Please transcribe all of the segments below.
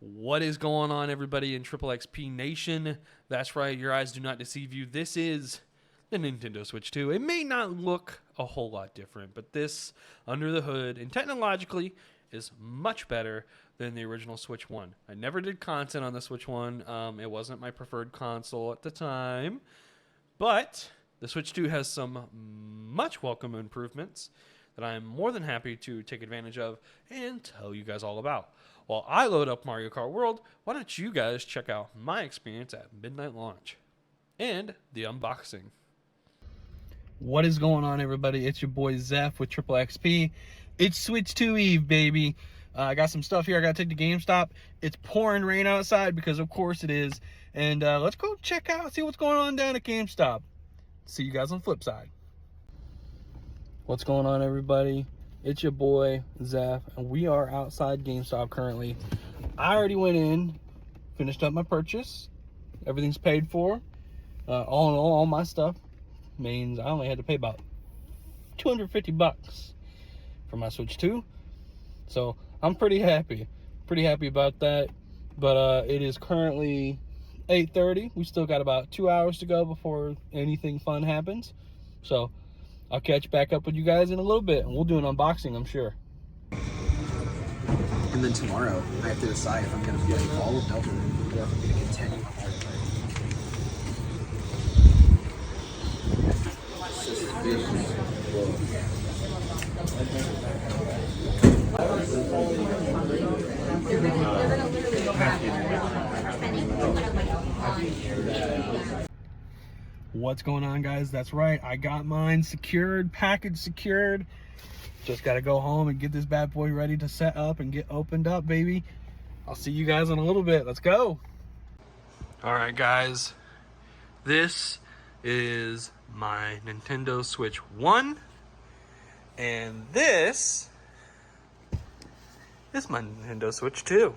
What is going on, everybody in XXP Nation? That's right, your eyes do not deceive you. This is the Nintendo Switch 2. It may not look a whole lot different, but this, under the hood, and technologically, is much better than the original Switch 1. I never did content on the Switch 1. It wasn't my preferred console at the time. But the Switch 2 has some much welcome improvements that I'm more than happy to take advantage of and tell you guys all about. While I load up Mario Kart World, why don't you guys check out my experience at midnight launch and the unboxing. What is going on, everybody? It's your boy Zeph with XXP. It's Switch 2 Eve, baby. I got some stuff here I gotta take to GameStop. It's pouring rain outside because of course it is. And let's go check out, see what's going on down at GameStop. See you guys on the flip side. What's going on, everybody? It's your boy Zeph, and we are outside GameStop currently. I already went in, finished up my purchase. Everything's paid for. All in all my stuff means I only had to pay about $250 for my Switch 2. So I'm pretty happy about that. But it is currently 8:30. We still got about 2 hours to go before anything fun happens. So I'll catch back up with you guys in a little bit, and we'll do an unboxing, I'm sure. And then tomorrow, I have to decide if I'm going to be involved or if I'm going to continue. What's going on, guys? That's right, I got mine secured, package secured. Just gotta go home and get this bad boy ready to set up and get opened up, baby. I'll see you guys in a little bit. Let's go. All right, guys, this is my Nintendo Switch 1, and this is my Nintendo Switch 2.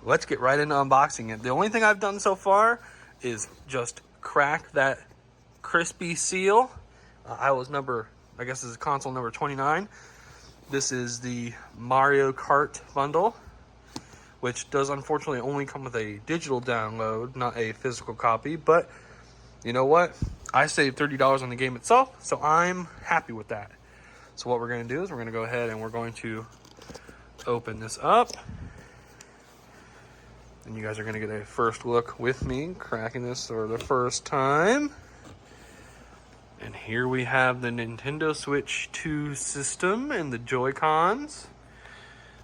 Let's get right into unboxing it. The only thing I've done so far is just crack that crispy seal. I guess this is console number 29. This is the Mario Kart bundle, which does unfortunately only come with a digital download, not a physical copy. But you know what? I saved $30 on the game itself, so I'm happy with that. So what we're going to do is we're going to go ahead and we're going to open this up. And you guys are going to get a first look with me, cracking this for the first time. And here we have the Nintendo Switch 2 system and the Joy-Cons.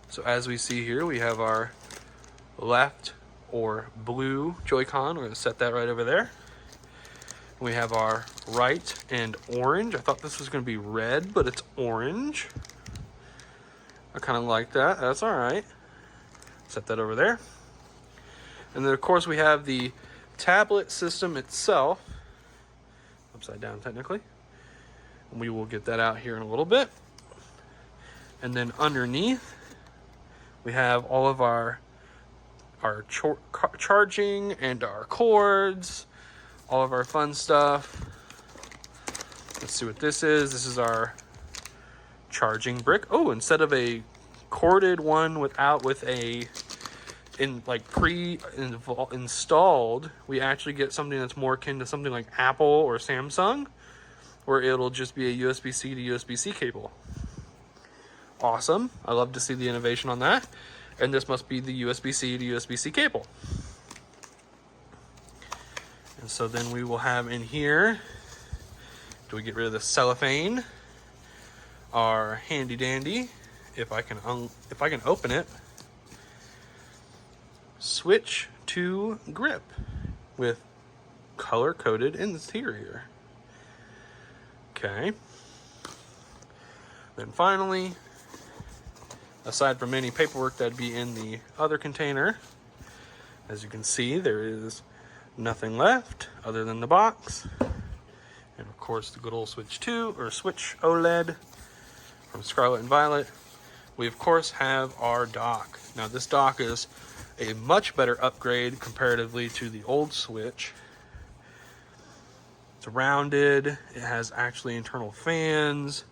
So as we see here, we have our left or blue Joy-Con. We're going to set that right over there. We have our right and orange. I thought this was going to be red, but it's orange. I kind of like that. That's all right. Set that over there. And then, of course, we have the tablet system itself. Upside down, technically. And we will get that out here in a little bit. And then underneath, we have all of our charging and our cords, all of our fun stuff. Let's see what this is. This is our charging brick. Oh, instead of a corded one with a pre-installed, we actually get something that's more akin to something like Apple or Samsung, where it'll just be a USB-C to USB-C cable. Awesome. I love to see the innovation on that. And this must be the USB-C to USB-C cable. And so then we will have in here, do we get rid of the cellophane, our handy dandy, if I can open it, Switch 2 grip with color-coded interior. Okay. Then finally, aside from any paperwork that'd be in the other container, as you can see, there is nothing left other than the box. And of course, the good old Switch 2 or Switch OLED from Scarlet and Violet. We of course have our dock. Now this dock is a much better upgrade comparatively to the old Switch. It's rounded, it has actually internal fans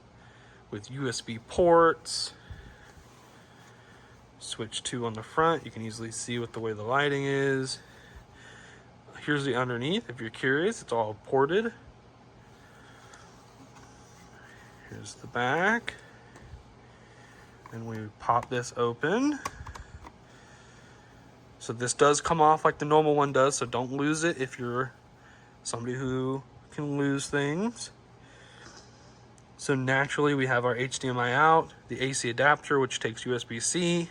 with USB ports. Switch 2 on the front. You can easily see what the way the lighting is. Here's the underneath. If you're curious, it's all ported. Here's the back. And we pop this open. So this does come off like the normal one does, so don't lose it if you're somebody who can lose things. So naturally we have our HDMI out, the AC adapter, which takes USB-C.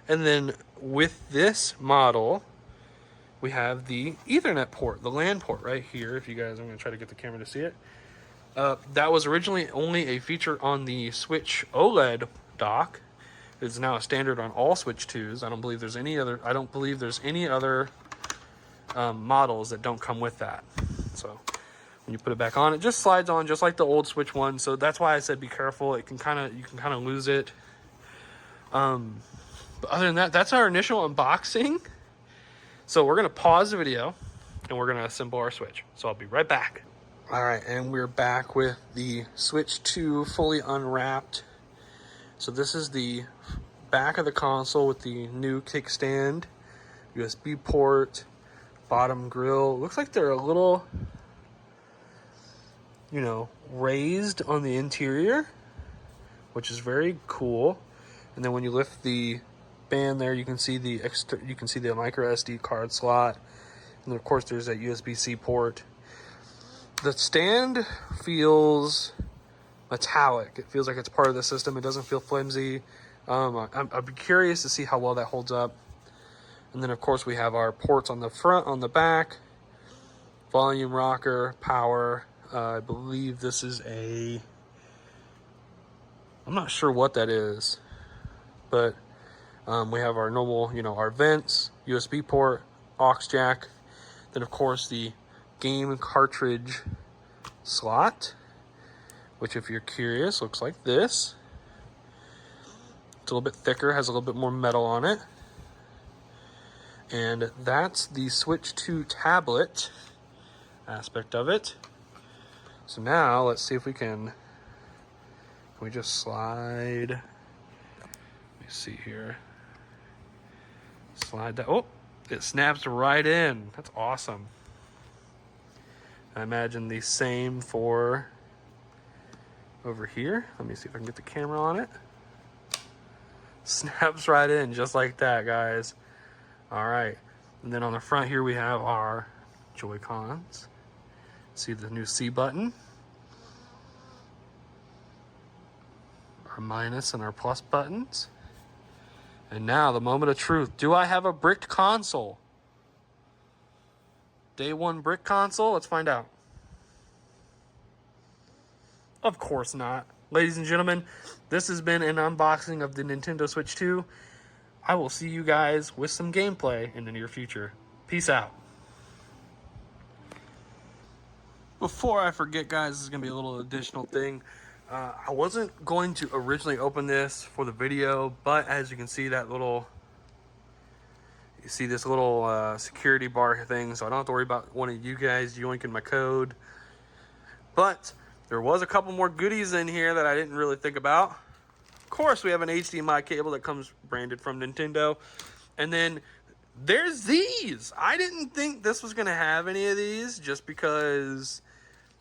And then with this model, we have the Ethernet port, the LAN port right here. If you guys, I'm gonna try to get the camera to see it. That was originally only a feature on the Switch OLED dock. It's now a standard on all Switch 2s. I don't believe there's any other models that don't come with that. So when you put it back on, it just slides on just like the old Switch 1. So that's why I said be careful. You can kind of lose it. But other than that, that's our initial unboxing. So we're gonna pause the video and we're gonna assemble our Switch. So I'll be right back. All right, and we're back with the Switch 2 fully unwrapped. So this is the back of the console with the new kickstand, USB port, bottom grill. Looks like they're a little, raised on the interior, which is very cool. And then when you lift the band there, you can see the micro SD card slot, and then of course there's that USB-C port. The stand feels metallic. It feels like it's part of the system. It doesn't feel flimsy. I'd be curious to see how well that holds up. And then of course we have our ports on the front, on the back, volume rocker, power. I believe this is I'm not sure what that is, but we have our normal, our vents, USB port, aux jack, then of course the game cartridge slot, which if you're curious, looks like this. It's a little bit thicker, has a little bit more metal on it. And that's the Switch 2 tablet aspect of it. So now let's see if can we just slide, let me see here. Slide that, oh, it snaps right in. That's awesome. I imagine the same for over here. Let me see if I can get the camera on it. Snaps right in just like that, guys. All right, and then on the front here we have our Joy-Cons. See the new C button, our minus and our plus buttons. And now the moment of truth. Do I have a bricked console? Day one brick console? Let's find out. Of course not. Ladies and gentlemen, this has been an unboxing of the Nintendo Switch 2. I will see you guys with some gameplay in the near future. Peace out. Before I forget, guys, this is going to be a little additional thing. I wasn't going to originally open this for the video, but as you can see, this little security bar thing, so I don't have to worry about one of you guys yoinking my code. But there was a couple more goodies in here that I didn't really think about. Of course, we have an HDMI cable that comes branded from Nintendo. And then there's these. I didn't think this was going to have any of these just because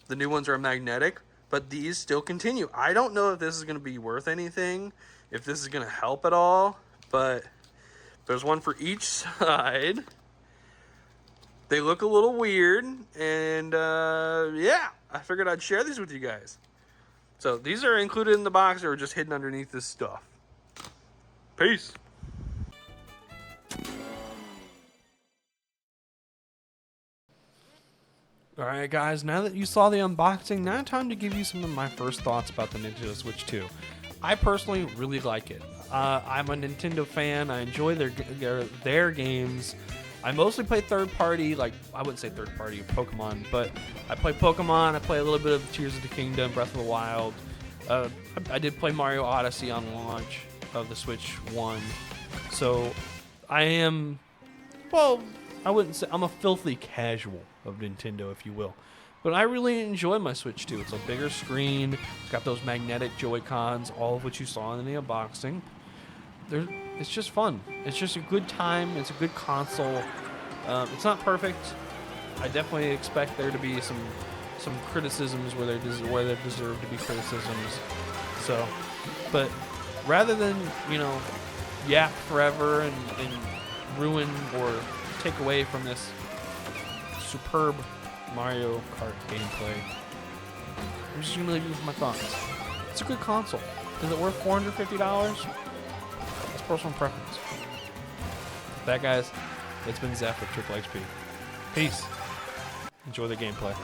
the new ones are magnetic, but these still continue. I don't know if this is going to be worth anything, if this is going to help at all, but there's one for each side. They look a little weird, and yeah, I figured I'd share these with you guys. So these are included in the box or just hidden underneath this stuff. Peace. Alright guys, now that you saw the unboxing, now time to give you some of my first thoughts about the Nintendo Switch 2. I personally really like it. I'm a Nintendo fan. I enjoy their games. I mostly play third party, like I wouldn't say third party Pokemon, but I play Pokemon, I play a little bit of Tears of the Kingdom, Breath of the Wild. I did play Mario Odyssey on launch of the Switch 1. So I am, well, I wouldn't say, I'm a filthy casual of Nintendo, if you will. But I really enjoy my Switch 2. It's a bigger screen. It's got those magnetic Joy-Cons, all of which you saw in the unboxing. it's just fun. It's just a good time. It's a good console. It's not perfect. I definitely expect there to be some criticisms where there deserve to be criticisms. So, but rather than yap forever and ruin or take away from this superb Mario Kart gameplay, I'm just gonna leave you with my thoughts. It's a good console. Is it worth $450? That's personal preference. With that, guys, it's been Zeph with XXXP. Peace. Enjoy the gameplay.